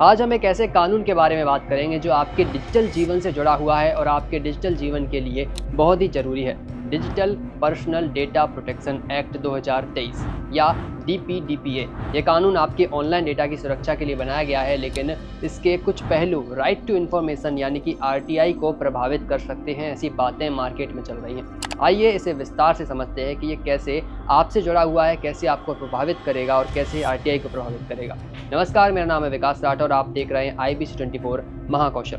आज हम एक ऐसे कानून के बारे में बात करेंगे जो आपके डिजिटल जीवन से जुड़ा हुआ है और आपके डिजिटल जीवन के लिए बहुत ही ज़रूरी है। Digital personal data protection act 2023 या DPDPA। ये कानून आपके ऑनलाइन डेटा की सुरक्षा के लिए बनाया गया है, लेकिन इसके कुछ पहलू राइट टू इन्फॉर्मेशन यानी कि RTI को प्रभावित कर सकते हैं। ऐसी बातें मार्केट में चल रही हैं। आइए इसे विस्तार से समझते हैं कि ये कैसे आपसे जुड़ा हुआ है, कैसे आपको प्रभावित करेगा और कैसे RTI को प्रभावित करेगा। नमस्कार, मेरा नाम है विकास राठौर और आप देख रहे हैं IBC 24 महाकौशल।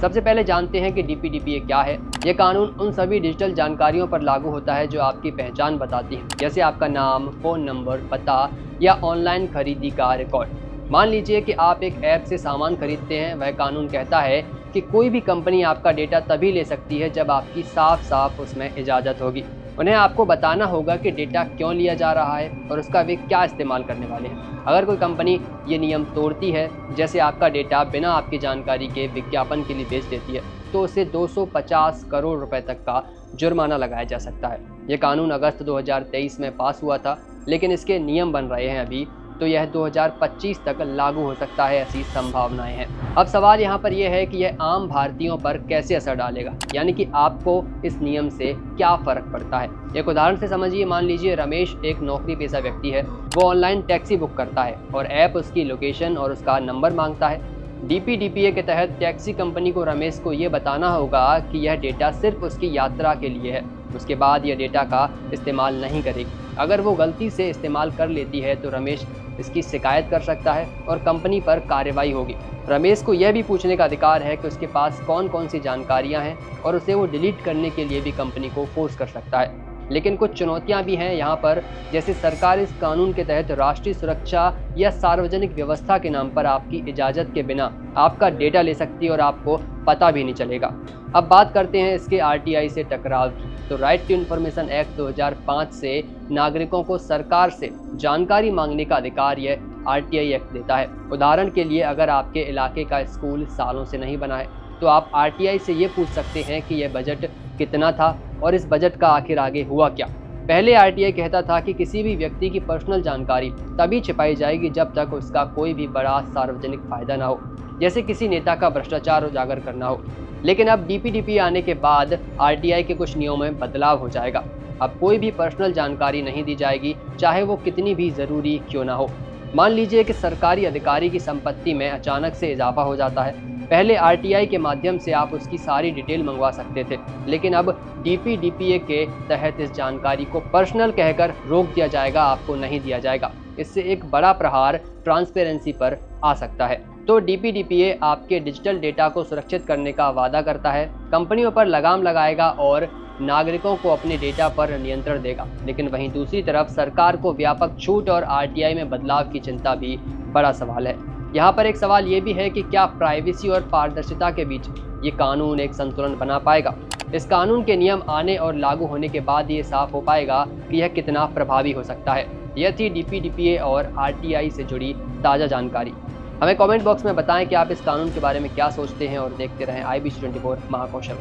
सबसे पहले जानते हैं कि DPDPA क्या है। ये कानून उन सभी डिजिटल जानकारियों पर लागू होता है जो आपकी पहचान बताती है, जैसे आपका नाम, फ़ोन नंबर, पता या ऑनलाइन खरीदी का रिकॉर्ड। मान लीजिए कि आप एक ऐप से सामान खरीदते हैं। वह कानून कहता है कि कोई भी कंपनी आपका डेटा तभी ले सकती है जब आपकी साफ उसमें इजाज़त होगी। उन्हें आपको बताना होगा कि डेटा क्यों लिया जा रहा है और उसका वे क्या इस्तेमाल करने वाले हैं। अगर कोई कंपनी ये नियम तोड़ती है, जैसे आपका डेटा बिना आपकी जानकारी के विज्ञापन के लिए बेच देती है, तो उसे 250 करोड़ रुपए तक का जुर्माना लगाया जा सकता है। ये कानून अगस्त 2023 में पास हुआ था, लेकिन इसके नियम बन रहे हैं अभी, तो यह 2025 तक लागू हो सकता है, ऐसी संभावनाएं हैं। अब सवाल यहाँ पर यह है कि यह आम भारतीयों पर कैसे असर डालेगा, यानी कि आपको इस नियम से क्या फ़र्क पड़ता है। एक उदाहरण से समझिए। मान लीजिए रमेश एक नौकरी पेशा व्यक्ति है। वो ऑनलाइन टैक्सी बुक करता है और ऐप उसकी लोकेशन और उसका नंबर मांगता है। DPDPA के तहत टैक्सी कंपनी को रमेश को ये बताना होगा कि यह डेटा सिर्फ उसकी यात्रा के लिए है। उसके बाद यह डेटा का इस्तेमाल नहीं करेगी। अगर वो गलती से इस्तेमाल कर लेती है तो रमेश इसकी शिकायत कर सकता है और कंपनी पर कार्रवाई होगी। रमेश को यह भी पूछने का अधिकार है कि उसके पास कौन कौन सी जानकारियां हैं और उसे वो डिलीट करने के लिए भी कंपनी को फोर्स कर सकता है। लेकिन कुछ चुनौतियां भी हैं यहाँ पर, जैसे सरकार इस कानून के तहत राष्ट्रीय सुरक्षा या सार्वजनिक व्यवस्था के नाम पर आपकी इजाज़त के बिना आपका डेटा ले सकती है और आपको पता भी नहीं चलेगा। अब बात करते हैं इसके RTI से टकराव की। तो राइट टू इन्फॉर्मेशन एक्ट 2005 से नागरिकों को सरकार से जानकारी मांगने का अधिकार यह RTI एक्ट देता है। उदाहरण के लिए, अगर आपके इलाके का स्कूल सालों से नहीं बना है तो आप RTI से ये पूछ सकते हैं कि यह बजट कितना था और इस बजट का आखिर आगे हुआ क्या। पहले RTI कहता था कि किसी भी व्यक्ति की पर्सनल जानकारी तभी छिपाई जाएगी जब तक उसका कोई भी बड़ा सार्वजनिक फायदा ना हो, जैसे किसी नेता का भ्रष्टाचार उजागर करना हो। लेकिन अब DPDPA आने के बाद RTI के कुछ नियमों में बदलाव हो जाएगा। अब कोई भी पर्सनल जानकारी नहीं दी जाएगी, चाहे वो कितनी भी ज़रूरी क्यों ना हो। मान लीजिए कि सरकारी अधिकारी की संपत्ति में अचानक से इजाफा हो जाता है। पहले RTI के माध्यम से आप उसकी सारी डिटेल मंगवा सकते थे, लेकिन अब DPDPA के तहत इस जानकारी को पर्सनल कहकर रोक दिया जाएगा, आपको नहीं दिया जाएगा। इससे एक बड़ा प्रहार ट्रांसपेरेंसी पर आ सकता है। तो DPDPA आपके डिजिटल डेटा को सुरक्षित करने का वादा करता है, कंपनियों पर लगाम लगाएगा और नागरिकों को अपने डेटा पर नियंत्रण देगा। लेकिन वहीं दूसरी तरफ सरकार को व्यापक छूट और RTI में बदलाव की चिंता भी बड़ा सवाल है। यहाँ पर एक सवाल ये भी है कि क्या प्राइवेसी और पारदर्शिता के बीच ये कानून एक संतुलन बना पाएगा। इस कानून के नियम आने और लागू होने के बाद ये साफ हो पाएगा कि यह कितना प्रभावी हो सकता है। यह थी DPDPA और RTI से जुड़ी ताज़ा जानकारी। हमें कमेंट बॉक्स में बताएं कि आप इस कानून के बारे में क्या सोचते हैं और देखते रहें IBC 24 महाकौशल।